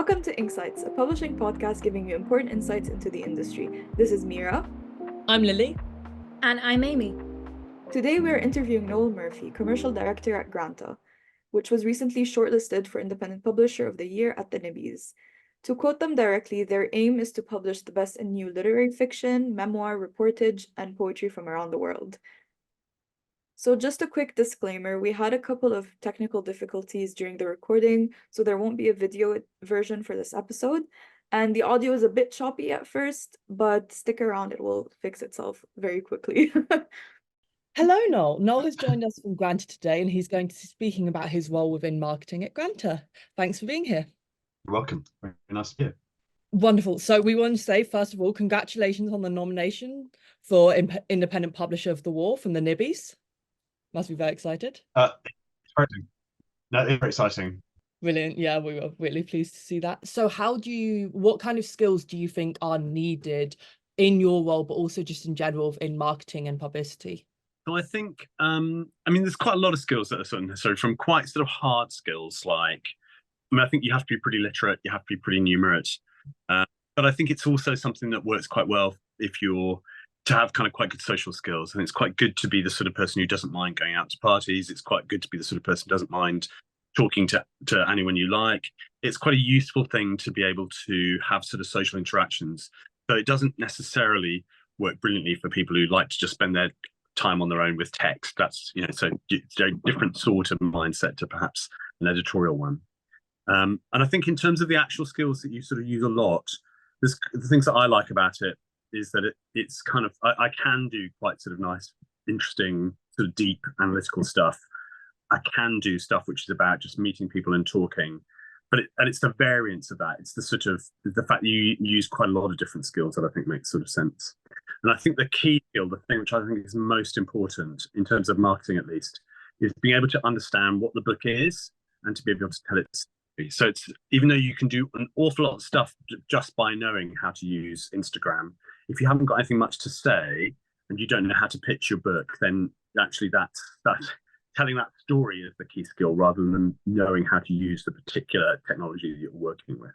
Welcome to Inksights, a publishing podcast giving you important insights into the industry. This is Mira. I'm Lily. And I'm Amy. Today we are interviewing Noel Murphy, Commercial Director at Granta, which was recently shortlisted for Independent Publisher of the Year at the Nibbies. To quote them directly, their aim is to publish the best in new literary fiction, memoir, reportage, and poetry from around the world. So just a quick disclaimer, we had a couple of technical difficulties during the recording, so there won't be a video version for this episode. And the audio is a bit choppy at first, but stick around, it will fix itself very quickly. Hello, Noel. Noel has joined us from Granta today, and he's going to be speaking about his role within marketing at Granta. Thanks for being here. You're welcome. Very nice to be here. Wonderful. So we want to say, first of all, congratulations on the nomination for Independent Publisher of the War from the Nibbies. Must be very excited. Exciting. No, it's very exciting. Brilliant. Yeah, we were really pleased to see that. So what kind of skills do you think are needed in your role, but also just in general in marketing and publicity? So I think, there's quite a lot of skills that are sort of necessary, from quite sort of hard skills like, I think you have to be pretty literate, you have to be pretty numerate. But I think it's also something that works quite well if you're to have kind of quite good social skills. And it's quite good to be the sort of person who doesn't mind going out to parties. It's quite good to be the sort of person who doesn't mind talking to anyone you like. It's quite a useful thing to be able to have sort of social interactions. So it doesn't necessarily work brilliantly for people who like to just spend their time on their own with text. That's, so it's a different sort of mindset to perhaps an editorial one. And I think in terms of the actual skills that you sort of use a lot, the things that I like about it is that it's kind of, I can do quite sort of nice, interesting, sort of deep analytical stuff. I can do stuff which is about just meeting people and talking, but it's the variance of that. It's the sort of the fact that you use quite a lot of different skills that I think makes sort of sense. And I think the key skill, the thing which I think is most important in terms of marketing at least, is being able to understand what the book is and to be able to tell it. So it's, even though you can do an awful lot of stuff just by knowing how to use Instagram, if you haven't got anything much to say and you don't know how to pitch your book, then actually that's telling that story is the key skill rather than knowing how to use the particular technology that you're working with.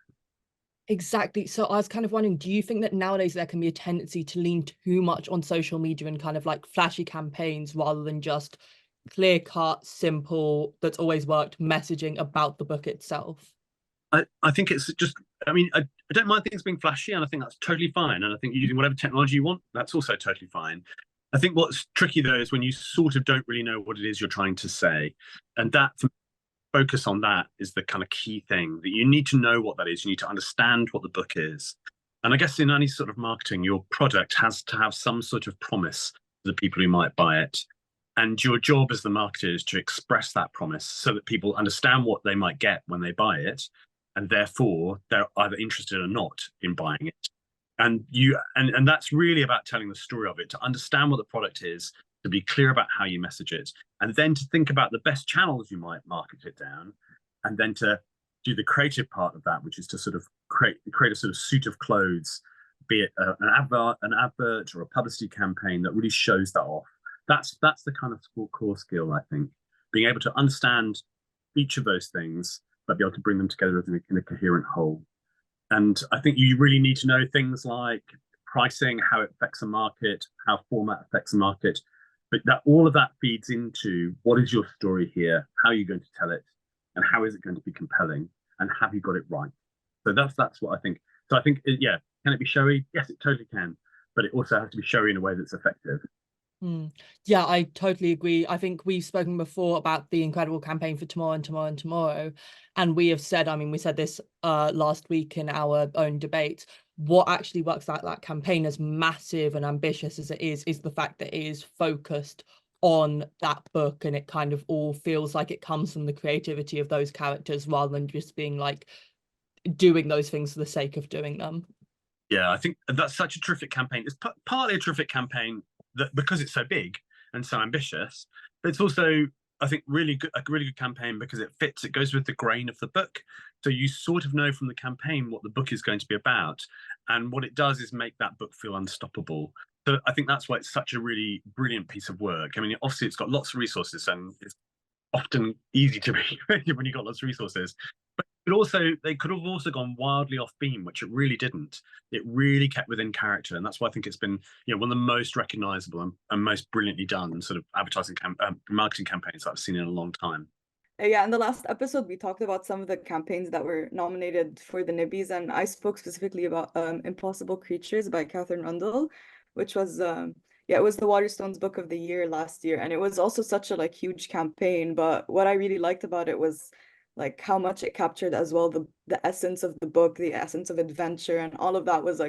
Exactly. So I was kind of wondering, do you think that nowadays there can be a tendency to lean too much on social media and kind of like flashy campaigns rather than just clear cut, simple, that's always worked messaging about the book itself? I think it's just, I don't mind things being flashy, and I think that's totally fine. And I think using whatever technology you want, that's also totally fine. I think what's tricky though is when you sort of don't really know what it is you're trying to say. And that, focus on that is the kind of key thing, that you need to know what that is. You need to understand what the book is. And I guess in any sort of marketing, your product has to have some sort of promise to the people who might buy it. And your job as the marketer is to express that promise so that people understand what they might get when they buy it, and therefore they're either interested or not in buying it. And that's really about telling the story of it, to understand what the product is, to be clear about how you message it, and then to think about the best channels you might market it down, and then to do the creative part of that, which is to sort of create a sort of suit of clothes, be it an advert or a publicity campaign that really shows that off. That's the kind of core skill, I think, being able to understand each of those things, but be able to bring them together in a coherent whole. And I think you really need to know things like pricing, how it affects a market, how format affects a market, but that all of that feeds into what is your story here, how are you going to tell it, and how is it going to be compelling, and have you got it right? So that's what I think. So I think, can it be showy? Yes, it totally can, but it also has to be showy in a way that's effective. Yeah, I totally agree. I think we've spoken before about the incredible campaign for Tomorrow and Tomorrow and Tomorrow. And we have said, we said this last week in our own debate, what actually works out that campaign, as massive and ambitious as it is the fact that it is focused on that book, and it kind of all feels like it comes from the creativity of those characters rather than just being like doing those things for the sake of doing them. Yeah, I think that's such a terrific campaign. It's partly a terrific campaign because it's so big and so ambitious, but it's also, I think, a really good campaign because it goes with the grain of the book. So you sort of know from the campaign what the book is going to be about, and what it does is make that book feel unstoppable. So I think that's why it's such a really brilliant piece of work. Obviously it's got lots of resources, and it's often easy to read when you've got lots of resources, but But also, they could have also gone wildly off beam, which it really didn't. It really kept within character, and that's why I think it's been, one of the most recognisable and most brilliantly done sort of marketing campaigns that I've seen in a long time. Yeah, in the last episode, we talked about some of the campaigns that were nominated for the Nibbies, and I spoke specifically about Impossible Creatures by Catherine Rundle, which was it was the Waterstones Book of the Year last year, and it was also such a huge campaign. But what I really liked about it was how much it captured as well the essence of the book, the essence of adventure, and all of that was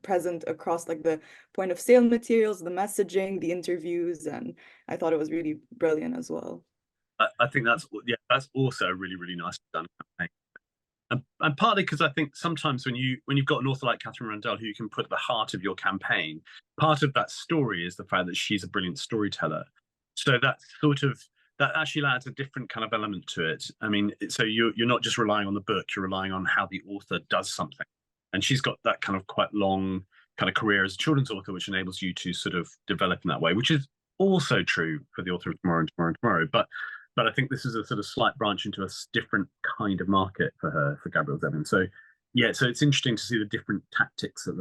present across the point of sale materials, the messaging, the interviews, and I thought it was really brilliant as well. I think that's also a really, really nice done campaign. And partly because I think sometimes when you've got an author like Catherine Rundell who you can put at the heart of your campaign, part of that story is the fact that she's a brilliant storyteller. So that actually adds a different kind of element to it. I mean, so you're not just relying on the book, you're relying on how the author does something. And she's got that kind of quite long kind of career as a children's author, which enables you to sort of develop in that way, which is also true for the author of Tomorrow and Tomorrow and Tomorrow. But I think this is a sort of slight branch into a different kind of market for Gabrielle Zevin. So so it's interesting to see the different tactics that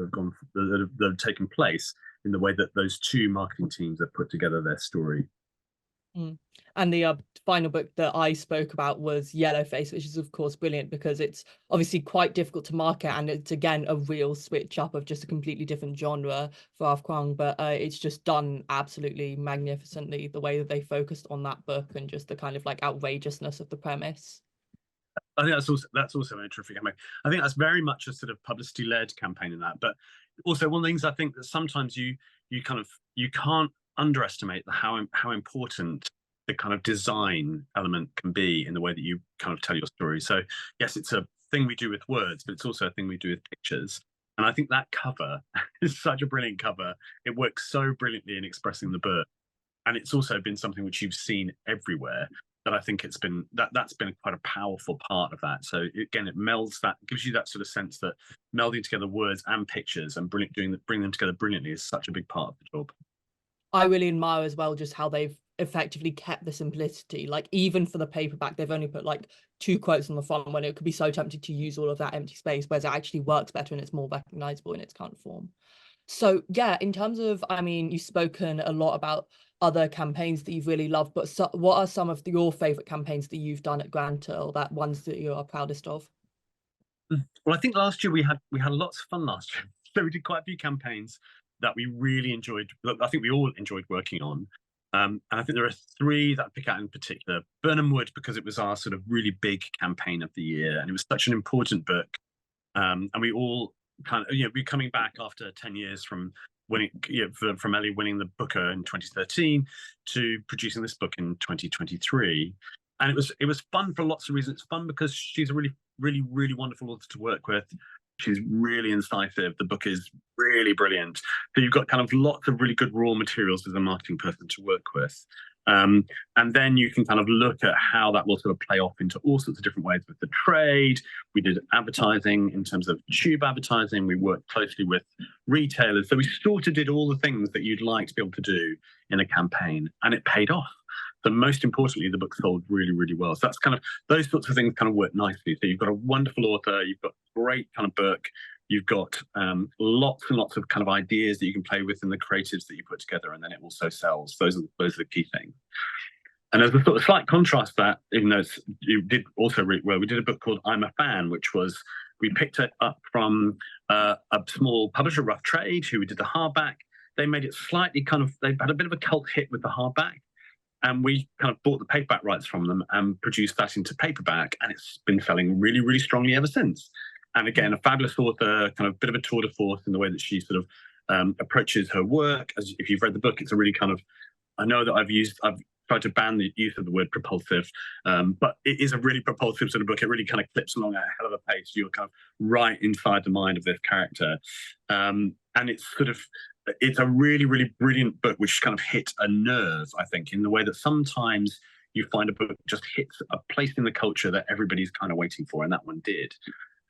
have taken place in the way that those two marketing teams have put together their story. And the final book that I spoke about was Yellowface, which is of course brilliant because it's obviously quite difficult to market, and it's again a real switch up of just a completely different genre for Arth Kwang, but it's just done absolutely magnificently, the way that they focused on that book and just the kind of outrageousness of the premise. I think that's also a terrific campaign. I think that's very much a sort of publicity-led campaign in that, but also one of the things I think that sometimes you can't underestimate how important the kind of design element can be in the way that you kind of tell your story. So yes, it's a thing we do with words, but it's also a thing we do with pictures. And I think that cover is such a brilliant cover. It works so brilliantly in expressing the book. And it's also been something which you've seen everywhere, that I think that's been quite a powerful part of that. So again, it melds that, gives you that sort of sense that melding together words and pictures and bring them together brilliantly is such a big part of the job. I really admire as well just how they've effectively kept the simplicity. Even for the paperback, they've only put 2 quotes on the front when it could be so tempted to use all of that empty space, whereas it actually works better and it's more recognizable in its current form. So yeah, in terms of, I mean, you've spoken a lot about other campaigns that you've really loved, but what are some of your favorite campaigns that you've done at Granta, or that ones that you are proudest of? Well, I think last year we had lots of fun last year. So we did quite a few campaigns that we really enjoyed. I think we all enjoyed working on. And I think there are 3 that I pick out in particular. Burnham Wood, because it was our sort of really big campaign of the year, and it was such an important book. And we all kind of, we're coming back after 10 years from winning, from Ellie winning the Booker in 2013 to producing this book in 2023. And it was fun for lots of reasons. It's fun because she's a really, really, really wonderful author to work with. She's really incisive. The book is really brilliant. So you've got kind of lots of really good raw materials as a marketing person to work with. And then you can kind of look at how that will sort of play off into all sorts of different ways with the trade. We did advertising in terms of tube advertising. We worked closely with retailers. So we sort of did all the things that you'd like to be able to do in a campaign, and it paid off. But most importantly, the book sold really, really well. So that's kind of, those sorts of things kind of work nicely. So you've got a wonderful author, you've got a great kind of book, you've got lots and lots of kind of ideas that you can play with in the creatives that you put together, and then it also sells. Those are the key things. And as a sort of slight contrast to that, even though you did also really well, we did a book called I'm a Fan, which was, we picked it up from a small publisher, Rough Trade, who did the hardback. They made it slightly kind of, they had a bit of a cult hit with the hardback. And we kind of bought the paperback rights from them and produced that into paperback. And it's been selling really, really strongly ever since. And again, a fabulous author, kind of a bit of a tour de force in the way that she sort of approaches her work. As if you've read the book, it's a really kind of, I know that I've tried to ban the use of the word propulsive, but it is a really propulsive sort of book. It really kind of clips along at a hell of a pace. You're kind of right inside the mind of this character. And it's sort of, it's a really, really brilliant book, which kind of hit a nerve, I think, in the way that sometimes you find a book just hits a place in the culture that everybody's kind of waiting for, and that one did.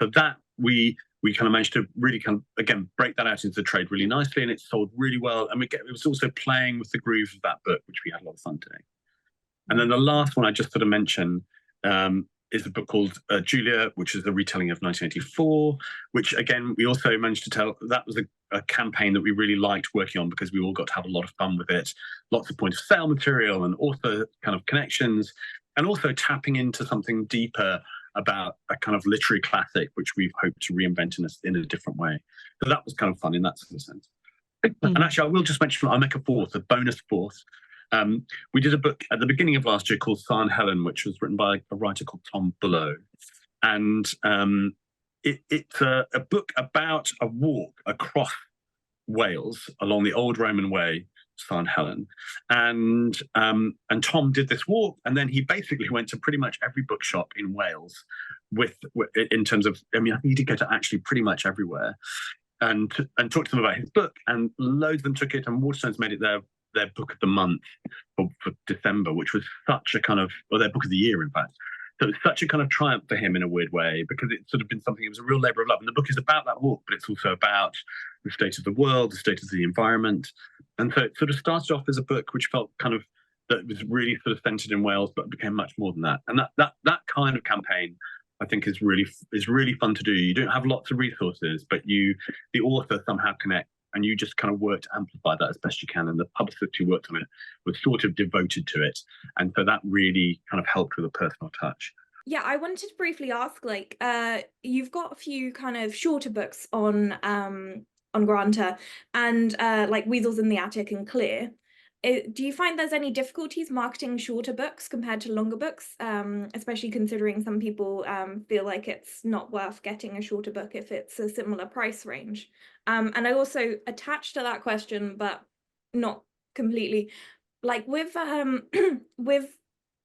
So that we kind of managed to really kind of, again, break that out into the trade really nicely, and it sold really well. And it was also playing with the groove of that book, which we had a lot of fun doing. And then the last one I just sort of mentioned is a book called Julia, which is the retelling of 1984, which again, we also managed to tell, that was a campaign that we really liked working on because we all got to have a lot of fun with it. Lots of point of sale material and author kind of connections, and also tapping into something deeper about a kind of literary classic, which we've hoped to reinvent in a different way. So that was kind of fun in that sort of sense. And actually, I will just mention, I'll make a bonus fourth. We did a book at the beginning of last year called San Helen, which was written by a writer called Tom Below. And it's a book about a walk across Wales along the old Roman way, San Helen. And Tom did this walk, and then he basically went to pretty much every bookshop in Wales in terms of, I mean, I think he did go to actually pretty much everywhere and talked to them about his book, and loads of them took it, and Waterstones made it their book of the month for December, which was such a kind of, or their book of the year, in fact. So it's such a kind of triumph for him in a weird way, because it's sort of been something, it was a real labour of love. And the book is about that walk, but it's also about the state of the world, the state of the environment. And so it sort of started off as a book which felt kind of, that was really sort of centred in Wales, but became much more than that. And that kind of campaign, I think, is really fun to do. You don't have lots of resources, but the author somehow connect, and you just kind of work to amplify that as best you can. And the publicist who worked on it was sort of devoted to it. And so that really kind of helped with a personal touch. Yeah, I wanted to briefly ask, like, you've got a few kind of shorter books on Granta, and like Weasels in the Attic and Clear. Do you find there's any difficulties marketing shorter books compared to longer books, especially considering some people feel like it's not worth getting a shorter book if it's a similar price range? And I also attached to that question, but not completely, like with with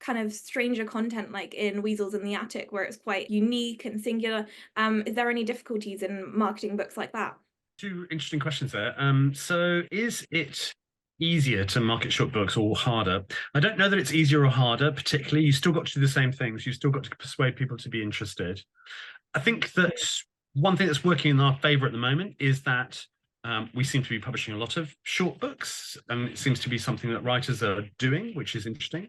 kind of stranger content like in Weasels in the Attic, where it's quite unique and singular, is there any difficulties in marketing books like that? Two interesting questions there. So is it easier to market short books or harder? I don't know that it's easier or harder, particularly. You still got to do the same things. You still got to persuade people to be interested. I think that one thing that's working in our favour at the moment is that we seem to be publishing a lot of short books, and it seems to be something that writers are doing, which is interesting.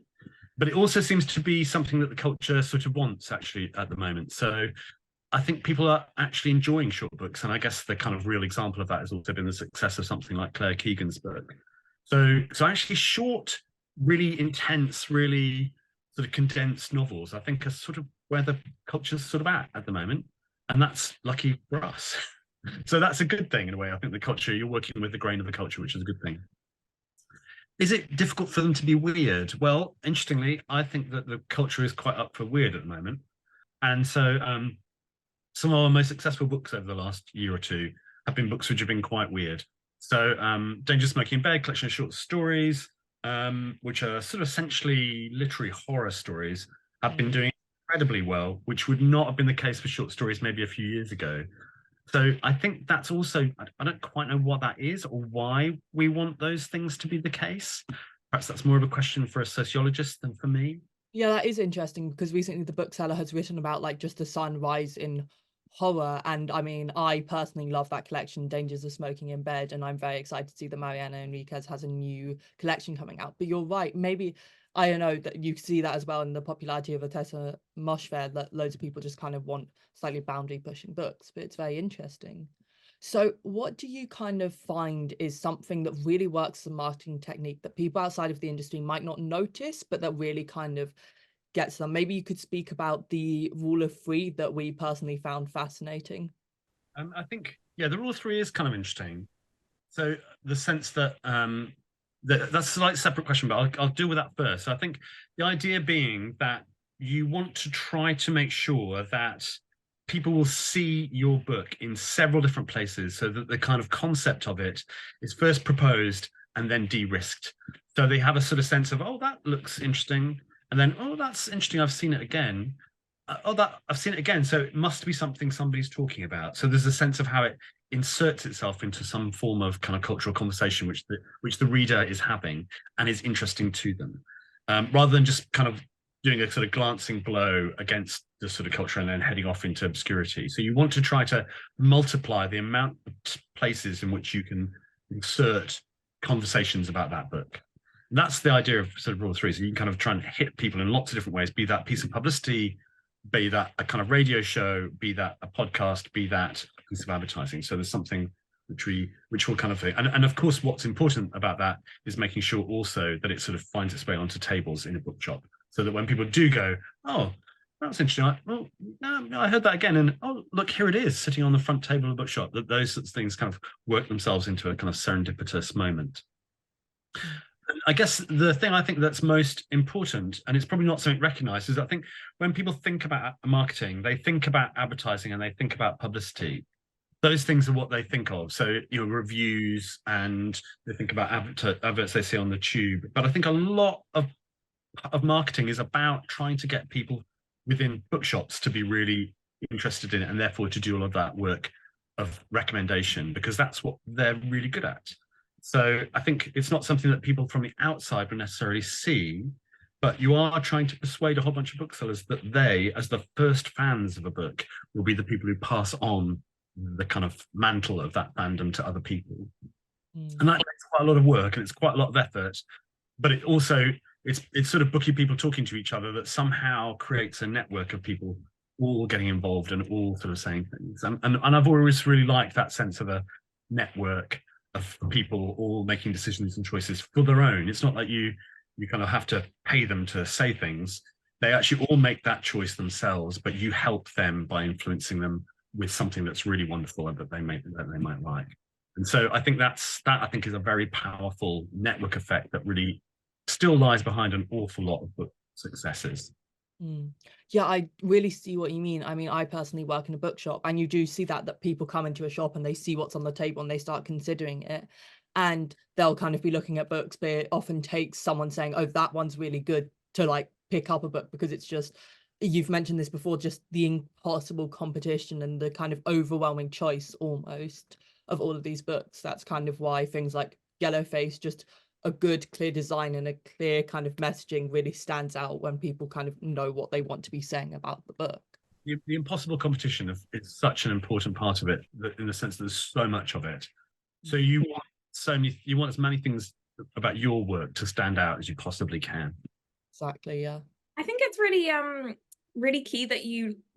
But it also seems to be something that the culture sort of wants, actually, at the moment. So I think people are actually enjoying short books, and I guess the kind of real example of that has also been the success of something like Claire Keegan's book. So actually short, really intense, really sort of condensed novels, I think, are sort of where the culture's sort of at the moment, and that's lucky for us. So that's a good thing in a way. I think the culture, you're working with the grain of the culture, which is a good thing. Is it difficult for them to be weird? Well, interestingly, I think that the culture is quite up for weird at the moment, and so some of our most successful books over the last year or two have been books which have been quite weird. So Dangerous Smoking in Bed, collection of short stories, which are sort of essentially literary horror stories, have been doing incredibly well, which would not have been the case for short stories maybe a few years ago. So I think that's also, I don't quite know what that is or why we want those things to be the case. Perhaps that's more of a question for a sociologist than for me. Yeah, that is interesting, because recently the bookseller has written about like just the sunrise in horror, and I mean, I personally love that collection, Dangers of Smoking in Bed, and I'm very excited to see that Mariana Enriquez has a new collection coming out. But you're right, maybe, I don't know, that you see that as well in the popularity of Atessa Moshfegh, that loads of people just kind of want slightly boundary pushing books, but it's very interesting. So what do you kind of find is something that really works as a marketing technique that people outside of the industry might not notice, but that really kind of gets them? Maybe you could speak about the rule of three that we personally found fascinating. I think, yeah, the rule of three is kind of interesting. So the sense that, that's a slightly separate question, but I'll deal with that first. So I think the idea being that you want to try to make sure that people will see your book in several different places, so that the kind of concept of it is first proposed and then de-risked. So they have a sort of sense of, oh, that looks interesting. And then, oh, that's interesting, I've seen it again. I've seen it again, so it must be something somebody's talking about. So there's a sense of how it inserts itself into some form of kind of cultural conversation which the reader is having and is interesting to them, rather than just kind of doing a sort of glancing blow against the sort of culture and then heading off into obscurity. So you want to try to multiply the amount of places in which you can insert conversations about that book. And that's the idea of sort of rule three. So you can kind of try and hit people in lots of different ways, be that piece of publicity, be that a kind of radio show, be that a podcast, be that a piece of advertising. So there's something which will kind of thing. And of course, what's important about that is making sure also that it sort of finds its way onto tables in a bookshop, so that when people do go, oh, that's interesting. Well, no, I heard that again, and oh, look, here it is, sitting on the front table of a bookshop. That those sorts of things kind of work themselves into a kind of serendipitous moment. I guess the thing I think that's most important, and it's probably not something recognized, is I think when people think about marketing, they think about advertising and they think about publicity. Those things are what they think of. So, reviews, and they think about adverts they see on the tube. But I think a lot of marketing is about trying to get people within bookshops to be really interested in it, and therefore to do all of that work of recommendation, because that's what they're really good at. So I think it's not something that people from the outside will necessarily see, but you are trying to persuade a whole bunch of booksellers that they, as the first fans of a book, will be the people who pass on the kind of mantle of that fandom to other people. And that takes quite a lot of work, and it's quite a lot of effort, but it also, it's sort of booky people talking to each other that somehow creates a network of people all getting involved and all sort of saying things. And I've always really liked that sense of a network of people all making decisions and choices for their own. It's not like you kind of have to pay them to say things. They actually all make that choice themselves, but you help them by influencing them with something that's really wonderful and that they might like. And so I think that I think is a very powerful network effect that really still lies behind an awful lot of book successes. Yeah, I really see what you mean. I mean, I personally work in a bookshop, and you do see that people come into a shop and they see what's on the table and they start considering it, and they'll kind of be looking at books, but it often takes someone saying, oh, that one's really good, to like pick up a book, because it's just, you've mentioned this before, just the impossible competition and the kind of overwhelming choice almost of all of these books. That's kind of why things like Yellowface, just a good clear design and a clear kind of messaging, really stands out when people kind of know what they want to be saying about the book. The impossible competition is such an important part of it, in the sense that there's so much of it. So you want as many things about your work to stand out as you possibly can. Exactly, yeah. I think it's really really key that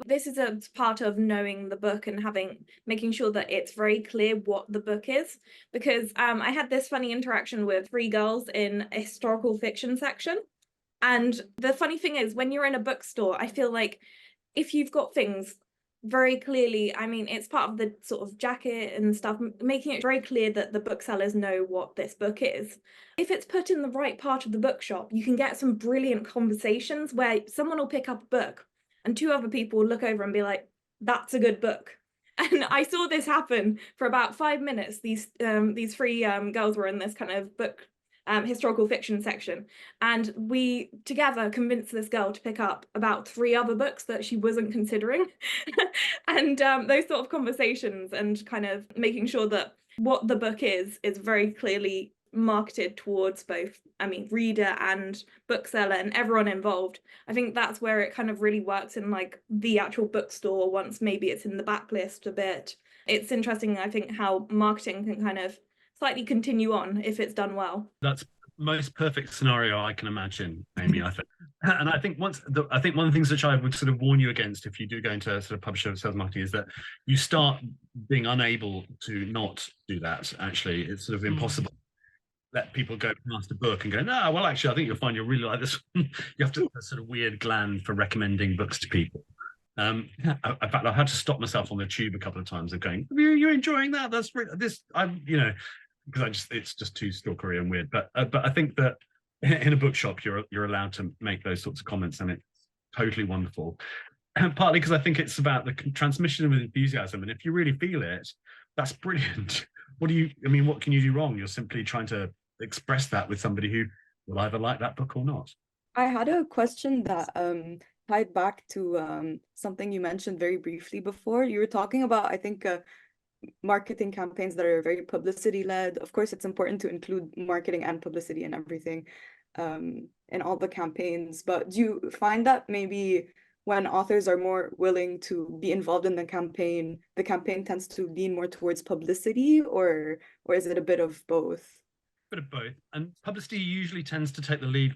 this is a part of knowing the book and making sure that it's very clear what the book is, because I had this funny interaction with 3 girls in a historical fiction section, and the funny thing is, when you're in a bookstore, I feel like if you've got things very clearly, I mean, it's part of the sort of jacket and stuff, making it very clear that the booksellers know what this book is. If it's put in the right part of the bookshop, you can get some brilliant conversations where someone will pick up a book and 2 other people will look over and be like, that's a good book. And I saw this happen for about 5 minutes. These 3 girls were in this kind of book historical fiction section, and we together convinced this girl to pick up about 3 other books that she wasn't considering. And those sort of conversations, and kind of making sure that what the book is very clearly marketed towards both, I mean, reader and bookseller and everyone involved. I think that's where it kind of really works in like the actual bookstore, once maybe it's in the backlist a bit. It's interesting, I think, how marketing can kind of slightly continue on if it's done well. That's the most perfect scenario I can imagine, Amy, I think. And I think one of the things which I would sort of warn you against if you do go into sort of publisher sales marketing is that you start being unable to not do that. Actually, it's sort of impossible. Let people go past a book and go, no, well, actually, I think you'll find you'll really like this one. You have to have a sort of weird gland for recommending books to people. In fact, I've had to stop myself on the tube a couple of times and going, you're enjoying that? That's really, this, because it's just too stalkery and weird. But I think that in a bookshop, you're allowed to make those sorts of comments, and it's totally wonderful. And partly because I think it's about the transmission of enthusiasm, and if you really feel it, that's brilliant. What can you do wrong? You're simply trying to express that with somebody who will either like that book or not. I had a question that tied back to something you mentioned very briefly before. You were talking about, I think, marketing campaigns that are very publicity led. Of course, it's important to include marketing and publicity and everything in all the campaigns. But do you find that maybe when authors are more willing to be involved in the campaign tends to lean more towards publicity, or is it a bit of both? Bit of both. And publicity usually tends to take the lead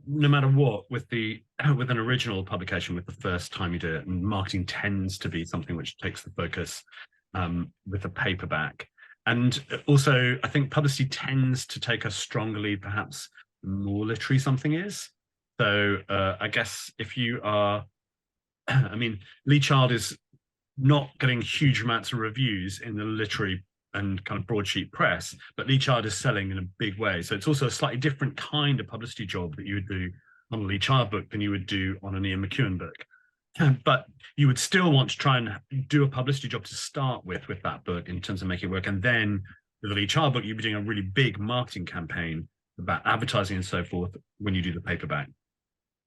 no matter what, with with an original publication, with the first time you do it, and marketing tends to be something which takes the focus with a paperback. And also, I think publicity tends to take a stronger lead, perhaps the more literary something is. So I guess if you are, I mean, Lee Child is not getting huge amounts of reviews in the literary and kind of broadsheet press, but Lee Child is selling in a big way. So it's also a slightly different kind of publicity job that you would do on a Lee Child book than you would do on an Ian McEwan book. But you would still want to try and do a publicity job to start with that book in terms of making it work. And then with the Lee Child book, you'd be doing a really big marketing campaign about advertising and so forth when you do the paperback.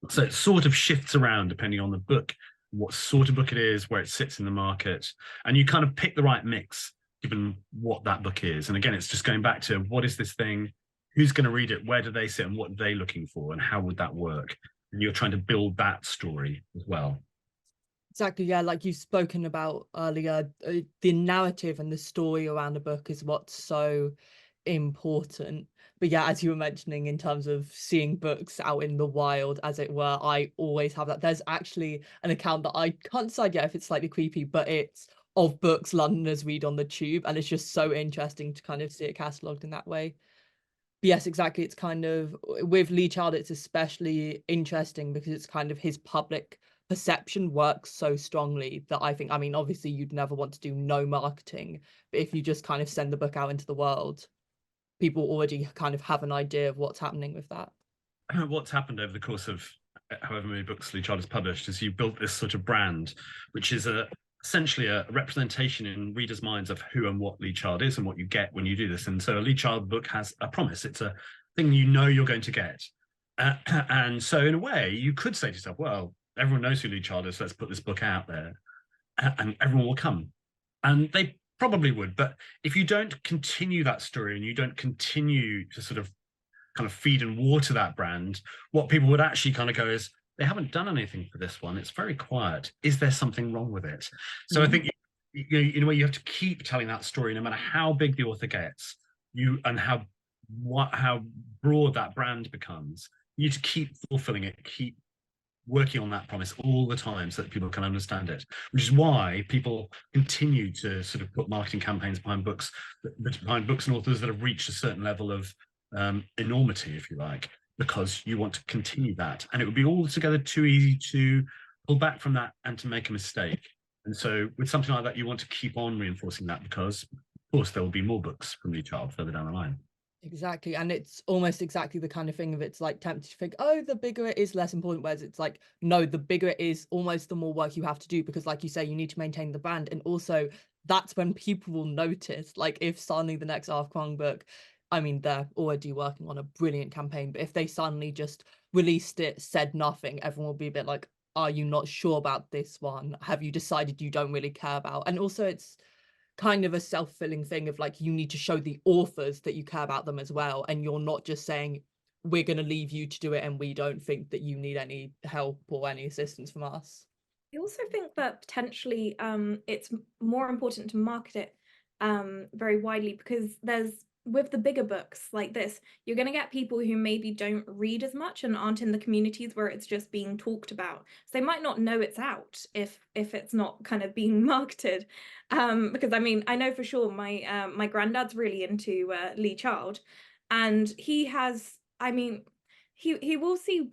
So it sort of shifts around depending on the book, what sort of book it is, where it sits in the market, and you kind of pick the right mix given what that book is. And again, it's just going back to what is this thing, who's going to read it, where do they sit, and what are they looking for, and how would that work? And you're trying to build that story as well. Exactly, yeah, like you've spoken about earlier, the narrative and the story around a book is what's so important. But yeah, as you were mentioning, in terms of seeing books out in the wild, as it were, I always have that. There's actually an account that I can't decide yet if it's slightly creepy, but it's of books Londoners read on the tube, and it's just so interesting to kind of see it catalogued in that way. But yes, exactly. It's kind of, with Lee Child, it's especially interesting because it's kind of his public perception works so strongly that I think, I mean, obviously you'd never want to do no marketing, but if you just kind of send the book out into the world, people already kind of have an idea of what's happening with that. What's happened over the course of however many books Lee Child has published is you built this sort of brand, which is essentially a representation in readers' minds of who and what Lee Child is and what you get when you do this. And so a Lee Child book has a promise. It's a thing you know you're going to get. And so in a way, you could say to yourself, well, everyone knows who Lee Child is, so let's put this book out there and everyone will come. And they probably would. But if you don't continue that story and you don't continue to sort of kind of feed and water that brand, what people would actually kind of go is, they haven't done anything for this one. It's very quiet. Is there something wrong with it? So I think in a way you have to keep telling that story, no matter how big the author gets, and how broad that brand becomes. You need to keep fulfilling it, keep working on that promise all the time so that people can understand it, which is why people continue to sort of put marketing campaigns behind books and authors that have reached a certain level of enormity, if you like, because you want to continue that. And it would be altogether too easy to pull back from that and to make a mistake. And so with something like that, you want to keep on reinforcing that because, of course, there will be more books from Lee Child further down the line. Exactly. And it's almost exactly the kind of thing of, it's like tempted to think, oh, the bigger it is, less important. Whereas it's like, no, the bigger it is, almost the more work you have to do, because like you say, you need to maintain the brand. And also that's when people will notice, like if suddenly the next Arthur Kwong book, I mean, they're already working on a brilliant campaign, but if they suddenly just released it, said nothing, everyone will be a bit like, are you not sure about this one? Have you decided you don't really care about? And also it's kind of a self-fulfilling thing of like, you need to show the authors that you care about them as well, and you're not just saying, we're going to leave you to do it and we don't think that you need any help or any assistance from us. I also think that potentially it's more important to market it very widely, because with the bigger books like this, you're going to get people who maybe don't read as much and aren't in the communities where it's just being talked about. So they might not know it's out if it's not kind of being marketed. Because I mean, I know for sure my granddad's really into Lee Child, and he has, I mean, he will see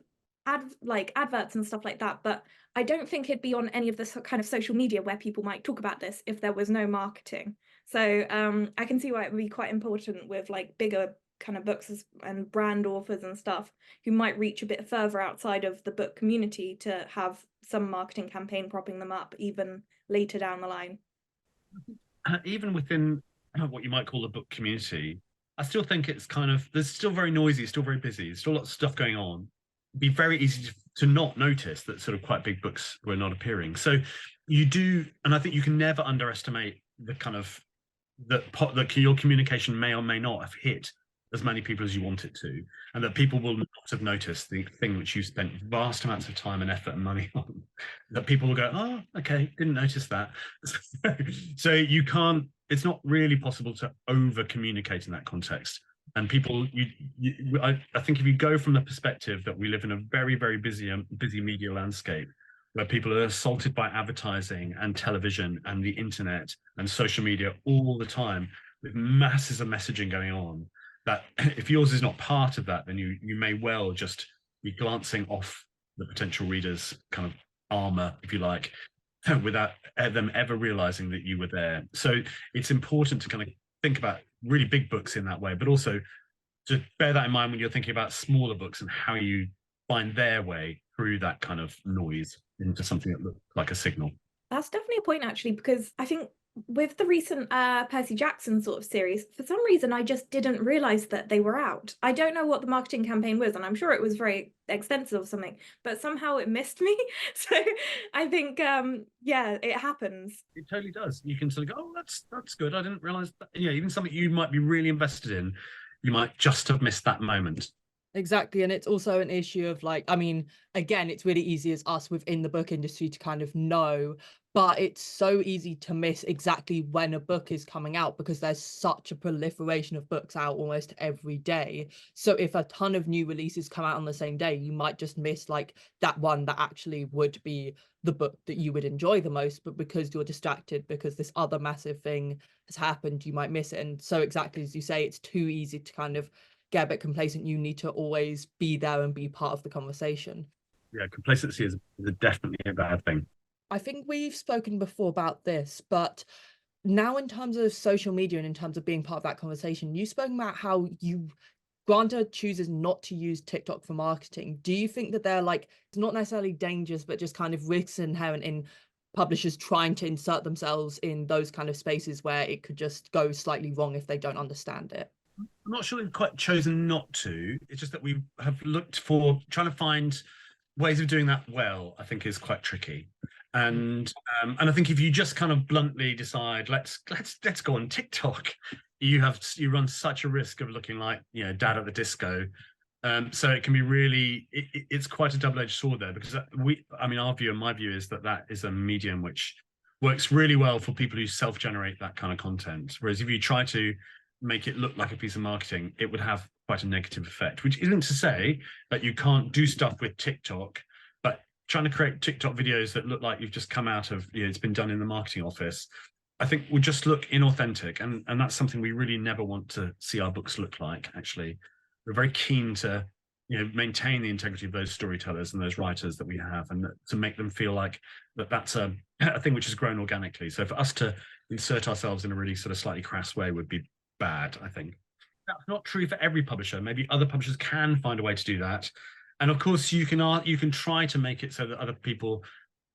adverts and stuff like that, but I don't think he'd be on any of this kind of social media where people might talk about this if there was no marketing. So I can see why it would be quite important with like bigger kind of books and brand authors and stuff who might reach a bit further outside of the book community to have some marketing campaign propping them up even later down the line. Even within what you might call the book community, I still think it's kind of, there's still very noisy, still very busy, there's still lots of stuff going on. It'd be very easy to not notice that sort of quite big books were not appearing. So you do, and I think you can never underestimate the kind of that your communication may or may not have hit as many people as you want it to, and that people will not have noticed the thing which you spent vast amounts of time and effort and money on, that people will go, oh, okay, didn't notice that. So you can't, it's not really possible to over communicate in that context. And people, I think if you go from the perspective that we live in a very, very busy media landscape, where people are assaulted by advertising and television and the internet and social media all the time, with masses of messaging going on, that if yours is not part of that, then you may well just be glancing off the potential reader's kind of armor, if you like, without them ever realizing that you were there. So it's important to kind of think about really big books in that way, but also to bear that in mind when you're thinking about smaller books and how you find their way through that kind of noise into something that looks like a signal. That's definitely a point, actually, because I think with the recent Percy Jackson sort of series, for some reason I just didn't realize that they were out. I don't know what the marketing campaign was, and I'm sure it was very extensive or something, but somehow it missed me. So I think yeah, it happens. It totally does. You can sort of go, oh, that's good. I didn't realize that. Yeah, even something you might be really invested in, you might just have missed that moment. Exactly. And it's also an issue of like, I mean, again, it's really easy as us within the book industry to kind of know, but it's so easy to miss exactly when a book is coming out because there's such a proliferation of books out almost every day. So if a ton of new releases come out on the same day, you might just miss like that one that actually would be the book that you would enjoy the most, but because you're distracted because this other massive thing has happened, you might miss it. And so exactly as you say, it's too easy to kind of get a bit complacent. You need to always be there and be part of the conversation. Yeah, complacency is definitely a bad thing. I think we've spoken before about this, but now in terms of social media and in terms of being part of that conversation, you've spoken about how Granta chooses not to use TikTok for marketing. Do you think that they're like, it's not necessarily dangerous, but just kind of risks inherent in publishers trying to insert themselves in those kind of spaces where it could just go slightly wrong if they don't understand it? I'm not sure they've quite chosen not to. It's just that we have looked for trying to find ways of doing that well, I think is quite tricky. And I think if you just kind of bluntly decide let's go on TikTok, you run such a risk of looking like, you know, dad at the disco. So it can be really it's quite a double-edged sword there, because our view and my view is that is a medium which works really well for people who self-generate that kind of content, whereas if you try to make it look like a piece of marketing, it would have quite a negative effect, which isn't to say that you can't do stuff with TikTok, but trying to create TikTok videos that look like you've just come out of, you know, it's been done in the marketing office, I think would just look inauthentic. And that's something we really never want to see our books look like, actually. We're very keen to, you know, maintain the integrity of those storytellers and those writers that we have, and to make them feel like that's a thing which has grown organically. So for us to insert ourselves in a really sort of slightly crass way would be bad, I think. That's not true for every publisher. Maybe other publishers can find a way to do that, and of course you can try to make it so that other people,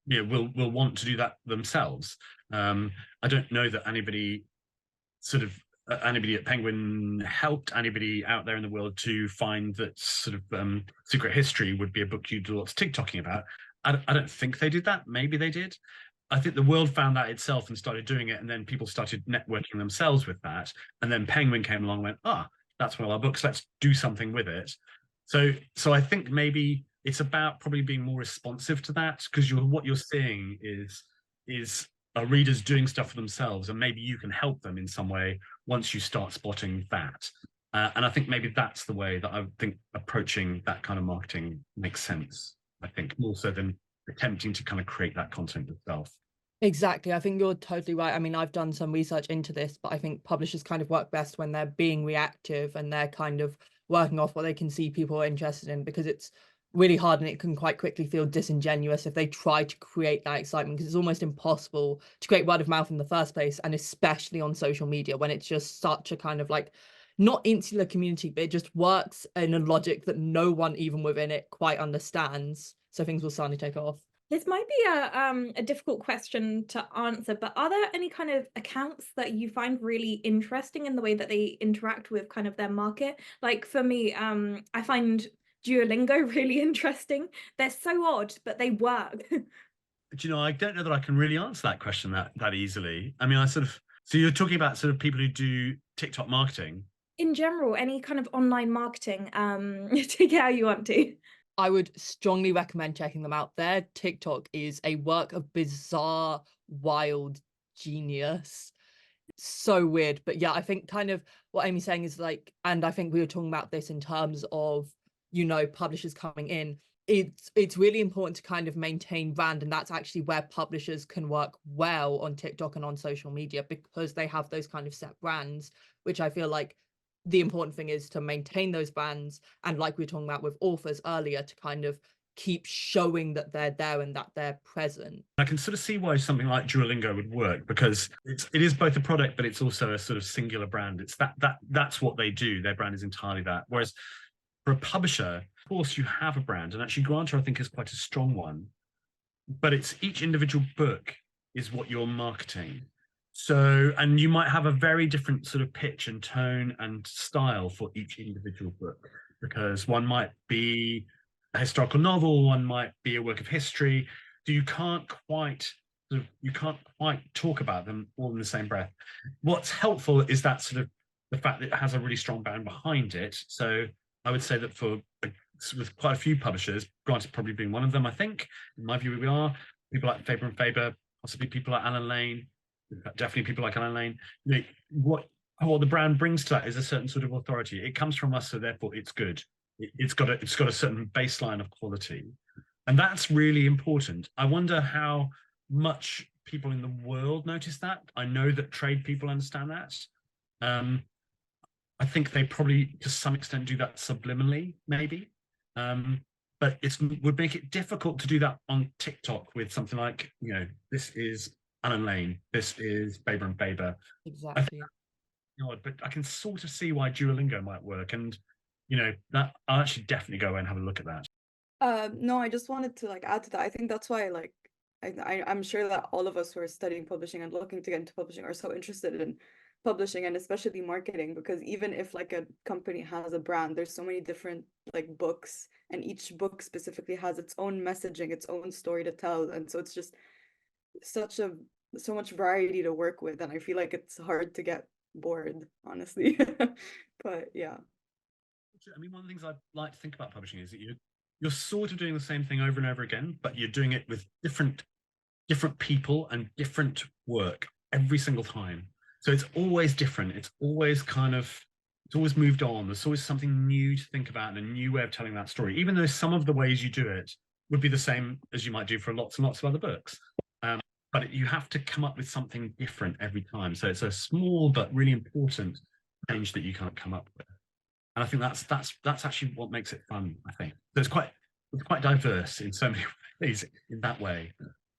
you know, will want to do that themselves. I don't know that anybody at Penguin helped anybody out there in the world to find that sort of Secret History would be a book you'd do lots of TikToking about. I don't think they did that. Maybe they did. I think the world found that itself and started doing it, and then people started networking themselves with that. And then Penguin came along and went, that's one of our books, let's do something with it. So I think maybe it's about probably being more responsive to that, because what you're seeing is our readers doing stuff for themselves, and maybe you can help them in some way once you start spotting that. And I think maybe that's the way that I think approaching that kind of marketing makes sense, I think, more so than attempting to kind of create that content yourself. Exactly. I think you're totally right. I mean, I've done some research into this, but I think publishers kind of work best when they're being reactive and they're kind of working off what they can see people are interested in, because it's really hard and it can quite quickly feel disingenuous if they try to create that excitement, because it's almost impossible to create word of mouth in the first place, and especially on social media when it's just such a kind of like not insular community, but it just works in a logic that no one even within it quite understands. So things will suddenly take off. This might be a difficult question to answer, but are there any kind of accounts that you find really interesting in the way that they interact with kind of their market? Like for me, I find Duolingo really interesting. They're so odd, but they work. Do you know, I don't know that I can really answer that question that easily. I mean, so you're talking about sort of people who do TikTok marketing? In general, any kind of online marketing, take it how you want to. I would strongly recommend checking them out. Their TikTok is a work of bizarre, wild genius. so weird. But yeah, I think kind of what Amy's saying is like, and I think we were talking about this in terms of, you know, publishers coming in. It's really important to kind of maintain brand, and that's actually where publishers can work well on TikTok and on social media, because they have those kind of set brands, which I feel like the important thing is to maintain those brands, and like we were talking about with authors earlier, to kind of keep showing that they're there and that they're present. I can sort of see why something like Duolingo would work, because it is both a product, but it's also a sort of singular brand. It's that's what they do. Their brand is entirely that. Whereas for a publisher, of course, you have a brand, and actually Granta, I think, is quite a strong one. But it's each individual book is what you're marketing. So, and you might have a very different sort of pitch and tone and style for each individual book, because one might be a historical novel, one might be a work of history. So you can't quite talk about them all in the same breath. What's helpful is that sort of the fact that it has a really strong brand behind it. So I would say that for with quite a few publishers, Granta probably being one of them, I think, in my view, we are people like Faber and Faber, possibly people like Alan Lane, definitely people like Alan Lane. You know, what the brand brings to that is a certain sort of authority. It comes from us, so therefore it's good. It's got a certain baseline of quality, and that's really important. I wonder how much people in the world notice that. I know that trade people understand that. I think they probably to some extent do that subliminally, maybe. But it would make it difficult to do that on TikTok with something like, you know, this is Alan Lane, this is Faber and Faber. Exactly. But I can sort of see why Duolingo might work, and you know that I'll actually definitely go away and have a look at that. No, I just wanted to like add to that. I think that's why like I'm sure that all of us who are studying publishing and looking to get into publishing are so interested in publishing, and especially marketing, because even if like a company has a brand, there's so many different like books, and each book specifically has its own messaging, its own story to tell, and so it's just so much variety to work with, and I feel like it's hard to get bored, honestly. But yeah. I mean, one of the things I like to think about publishing is that you're sort of doing the same thing over and over again, but you're doing it with different people and different work every single time. So it's always different. It's always moved on. There's always something new to think about and a new way of telling that story, even though some of the ways you do it would be the same as you might do for lots and lots of other books. But you have to come up with something different every time. So it's a small but really important change that you can't come up with. And I think that's actually what makes it fun, I think. So it's quite diverse in so many ways in that way.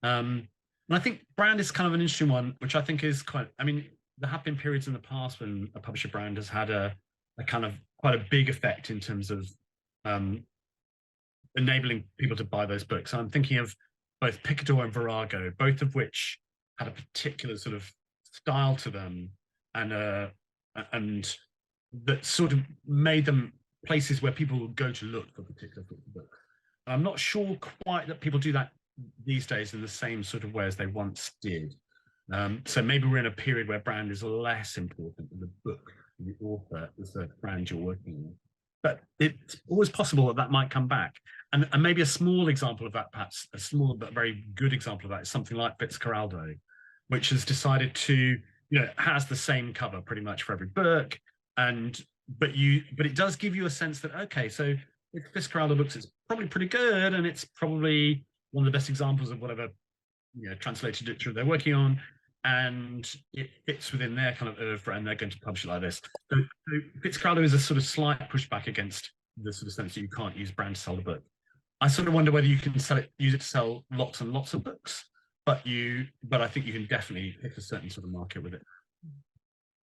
And I think brand is kind of an interesting one, which I think is I mean, there have been periods in the past when a publisher brand has had a kind of quite a big effect in terms of enabling people to buy those books. So I'm thinking of both Picador and Virago, both of which had a particular sort of style to them, and that sort of made them places where people would go to look for particular books. I'm not sure quite that people do that these days in the same sort of way as they once did. So maybe we're in a period where brand is less important than the book, the author is the brand you're working on. But it's always possible that might come back. And maybe a small example of that, perhaps a small but very good example of that, is something like Fitzcarraldo, which has decided to, you know, has the same cover pretty much for every book. But it does give you a sense that, okay, so if Fitzcarraldo books, it's probably pretty good, and it's probably one of the best examples of whatever, you know, translated literature they're working on, and it fits within their kind of oeuvre, and they're going to publish it like this. So Fitzcarraldo is a sort of slight pushback against the sort of sense that you can't use brand to sell the book. I sort of wonder whether you can use it to sell lots and lots of books, but I think you can definitely hit a certain sort of market with it.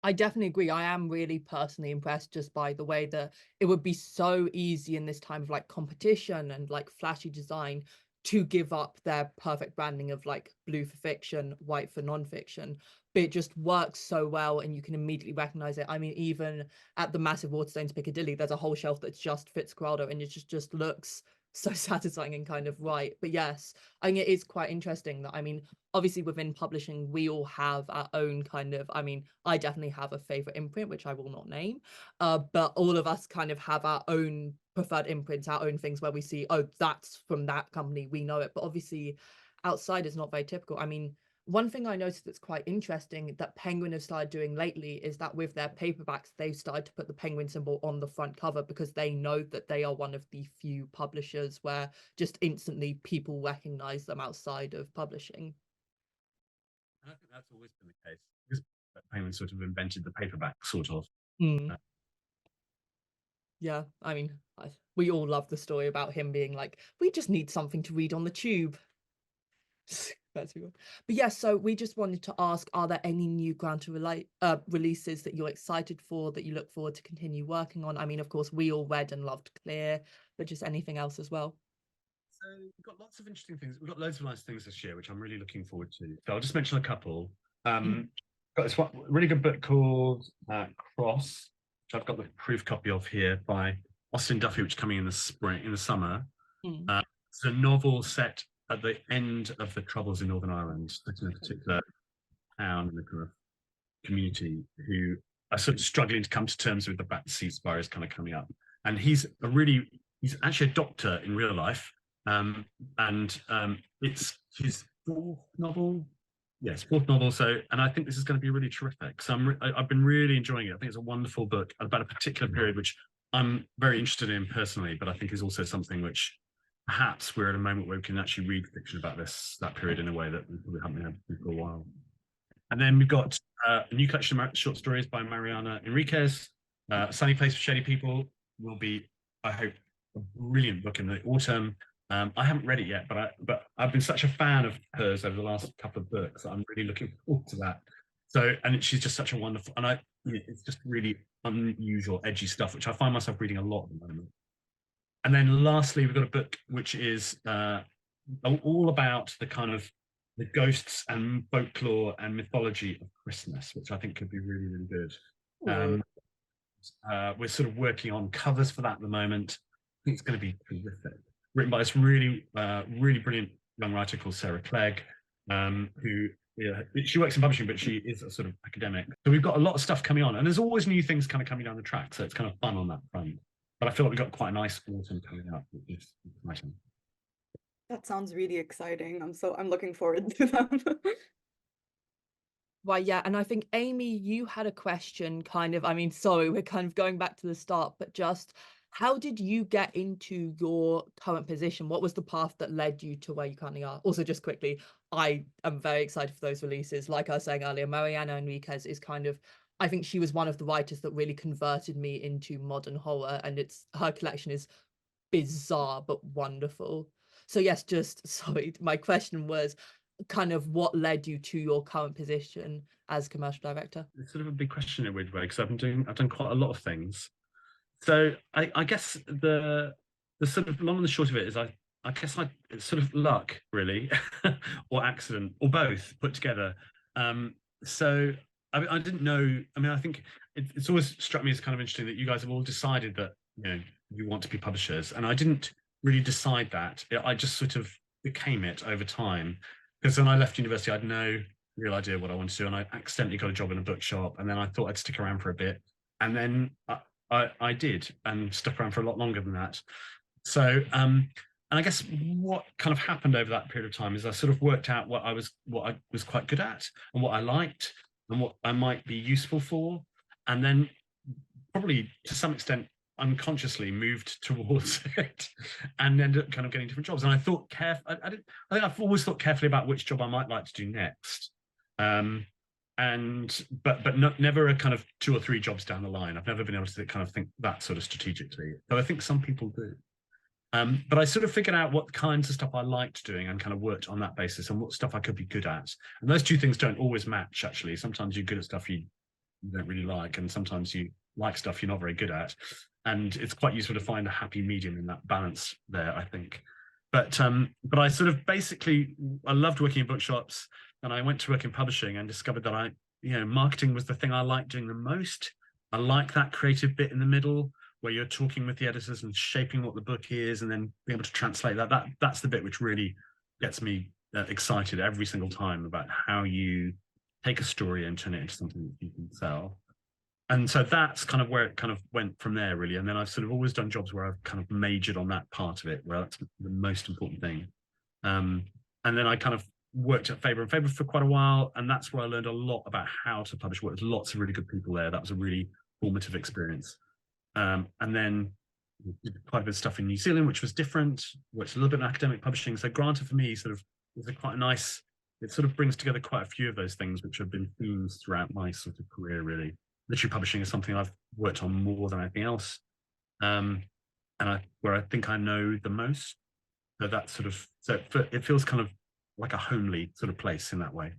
I definitely agree. I am really personally impressed just by the way that it would be so easy in this time of like competition and like flashy design to give up their perfect branding of like blue for fiction, white for non-fiction, but it just works so well and you can immediately recognize it. I mean, even at the massive Waterstones Piccadilly, there's a whole shelf that's just Fitzcarraldo, and it just looks so satisfying and kind of right. But yes, I think it is quite interesting that, I mean, obviously within publishing, we all have our own kind of, I mean, I definitely have a favorite imprint, which I will not name, but all of us kind of have our own preferred imprints, our own things where we see, oh, that's from that company, we know it. But obviously outside is not very typical. I mean, one thing I noticed that's quite interesting that Penguin have started doing lately is that with their paperbacks, they've started to put the Penguin symbol on the front cover because they know that they are one of the few publishers where just instantly people recognize them outside of publishing. And I think that's always been the case, because Penguin sort of invented the paperback, sort of. Yeah, I mean, we all love the story about him being like, we just need something to read on the tube. That's good. But yeah, so we just wanted to ask, are there any new Granta releases that you're excited for, that you look forward to continue working on? I mean, of course, we all read and loved Clear, but just anything else as well? So we've got lots of interesting things. We've got loads of nice things this year, which I'm really looking forward to. So I'll just mention a couple. Got this one really good book called Cross, which I've got the proof copy of here, by Austin Duffy, which is coming in the summer. It's a novel set at the end of the Troubles in Northern Ireland, in a particular town in the kind of community who are sort of struggling to come to terms with the fact that ceasefire is kind of coming up. And he's actually a doctor in real life. It's his fourth novel. Yes, fourth novel. So, and I think this is going to be really terrific. So I've been really enjoying it. I think it's a wonderful book about a particular period which I'm very interested in personally, but I think is also something which perhaps we're at a moment where we can actually read fiction about that period in a way that we probably haven't been able to for a while. And then we've got a new collection of short stories by Mariana Enriquez. Sunny Place for Shady People will be, I hope, a brilliant book in the autumn. I haven't read it yet, but I've been such a fan of hers over the last couple of books. I'm really looking forward to that. So, and she's just such a wonderful, and it's just really unusual, edgy stuff, which I find myself reading a lot at the moment. And then lastly, we've got a book which is all about the kind of the ghosts and folklore and mythology of Christmas, which I think could be really, really good. We're sort of working on covers for that at the moment. I think it's going to be terrific. Written by this really, really brilliant young writer called Sarah Clegg, who she works in publishing, but she is a sort of academic. So we've got a lot of stuff coming on, and there's always new things kind of coming down the track. So it's kind of fun on that front. But I feel like we've got quite a nice autumn coming up, which is exciting. That sounds really exciting. I'm looking forward to them. Well, yeah, and I think Amy, you had a question kind of, I mean, sorry, we're kind of going back to the start, but just how did you get into your current position? What was the path that led you to where you currently are? Also, just quickly, I am very excited for those releases. Like I was saying earlier, Mariana Enriquez is kind of, I think she was one of the writers that really converted me into modern horror, and her collection is bizarre but wonderful. So yes, just sorry, my question was kind of what led you to your current position as commercial director? It's sort of a big question in a weird way, because I've done quite a lot of things. So I guess the sort of long and the short of it is it's sort of luck, really, or accident, or both put together. So I didn't know. I mean, I think it's always struck me as kind of interesting that you guys have all decided that you want to be publishers, and I didn't really decide that. I just sort of became it over time. Because when I left university, I had no real idea what I wanted to do, and I accidentally got a job in a bookshop, and then I thought I'd stick around for a bit, and then I did, and stuck around for a lot longer than that. So, and I guess what kind of happened over that period of time is I sort of worked out what I was quite good at, and what I liked, and what I might be useful for, and then probably to some extent unconsciously moved towards it, and ended up kind of getting different jobs. And I thought I think I've always thought carefully about which job I might like to do next. But never a kind of 2 or 3 jobs down the line. I've never been able to kind of think that sort of strategically, though I think some people do. But I sort of figured out what kinds of stuff I liked doing and kind of worked on that basis, and what stuff I could be good at. And those two things don't always match, actually. Sometimes you're good at stuff you don't really like, and sometimes you like stuff you're not very good at. And it's quite useful to find a happy medium in that balance there, I think. But I sort of basically, I loved working in bookshops, and I went to work in publishing and discovered that marketing was the thing I liked doing the most. I like that creative bit in the middle where you're talking with the editors and shaping what the book is, and then being able to translate that. That's the bit which really gets me excited every single time about how you take a story and turn it into something that you can sell. And so that's kind of where it kind of went from there, really. And then I've sort of always done jobs where I've kind of majored on that part of it, where that's the most important thing. And then I kind of worked at Faber and Faber for quite a while, and that's where I learned a lot about how to publish. Worked with lots of really good people there. That was a really formative experience. And then did quite a bit of stuff in New Zealand, which was different. Worked a little bit in academic publishing. So Granta for me sort of is quite a nice. It sort of brings together quite a few of those things, which have been themes throughout my sort of career. Really, literary publishing is something I've worked on more than anything else, and where I think I know the most. So that sort of it feels kind of like a homely sort of place in that way.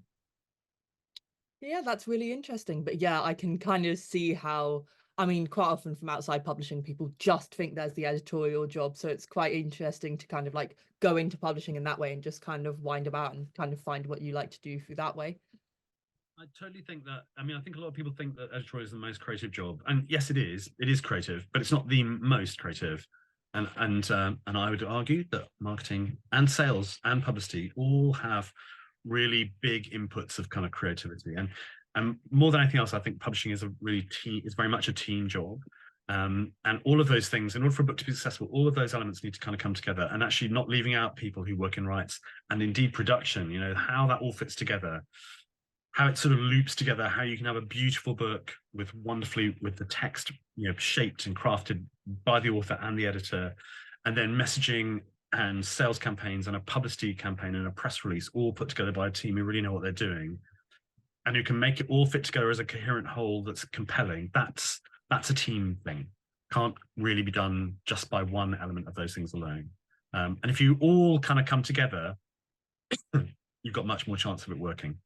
Yeah, that's really interesting. But yeah, I can kind of see how, I mean, quite often from outside publishing, people just think there's the editorial job. So it's quite interesting to kind of like go into publishing in that way and just kind of wind about and kind of find what you like to do through that way. I totally think that. I mean, I think a lot of people think that editorial is the most creative job, and yes, it is. It is creative, but it's not the most creative. And I would argue that marketing and sales and publicity all have really big inputs of kind of creativity. And more than anything else, I think publishing is very much a team job. And all of those things, in order for a book to be successful, all of those elements need to kind of come together, and actually not leaving out people who work in rights and indeed production, you know, how that all fits together, how it sort of loops together, how you can have a beautiful book with the text, you know, shaped and crafted by the author and the editor, and then messaging and sales campaigns and a publicity campaign and a press release all put together by a team who really know what they're doing and who can make it all fit together as a coherent whole that's compelling. That's a team thing. Can't really be done just by one element of those things alone. And if you all kind of come together, you've got much more chance of it working.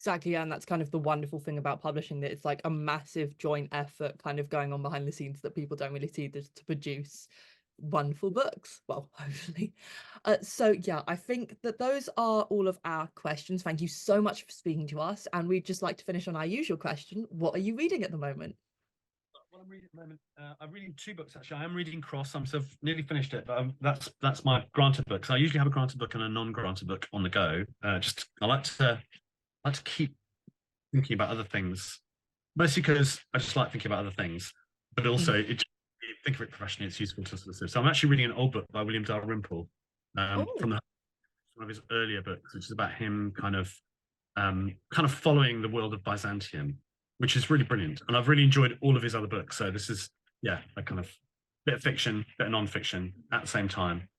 Exactly, and that's kind of the wonderful thing about publishing, that it's like a massive joint effort kind of going on behind the scenes that people don't really see, to produce wonderful books. Well, hopefully. So yeah, I think that those are all of our questions. Thank you so much for speaking to us, and we'd just like to finish on our usual question. What are you reading at the moment? What I'm reading at the moment, I'm reading two books actually. I am reading Cross. I'm sort of nearly finished it, but that's my Granta book. So I usually have a Granta book and a non-Granta book on the go. I like to keep thinking about other things, mostly because I just like thinking about other things, but also think of it professionally, it's useful to sort of. So I'm actually reading an old book by William Dalrymple, from one of his earlier books, which is about him kind of following the world of Byzantium, which is really brilliant. And I've really enjoyed all of his other books. So this is, yeah, a kind of bit of fiction, bit of non-fiction at the same time.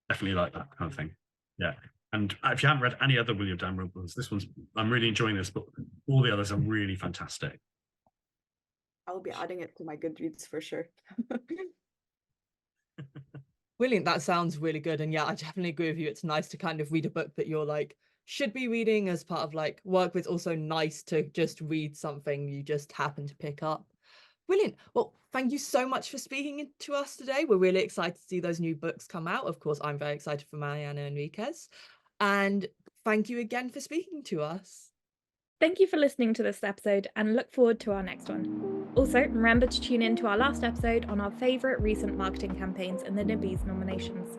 Definitely like that kind of thing. Yeah. And if you haven't read any other William Dalrymple's, I'm really enjoying this, but all the others are really fantastic. I'll be adding it to my Goodreads for sure. Brilliant, that sounds really good. And yeah, I definitely agree with you. It's nice to kind of read a book that you're like, should be reading as part of like work, but it's also nice to just read something you just happen to pick up. Brilliant. Well, thank you so much for speaking to us today. We're really excited to see those new books come out. Of course, I'm very excited for Mariana Enriquez. And thank you again for speaking to us. Thank you for listening to this episode, and look forward to our next one. Also, remember to tune in to our last episode on our favourite recent marketing campaigns and the Nibbies nominations.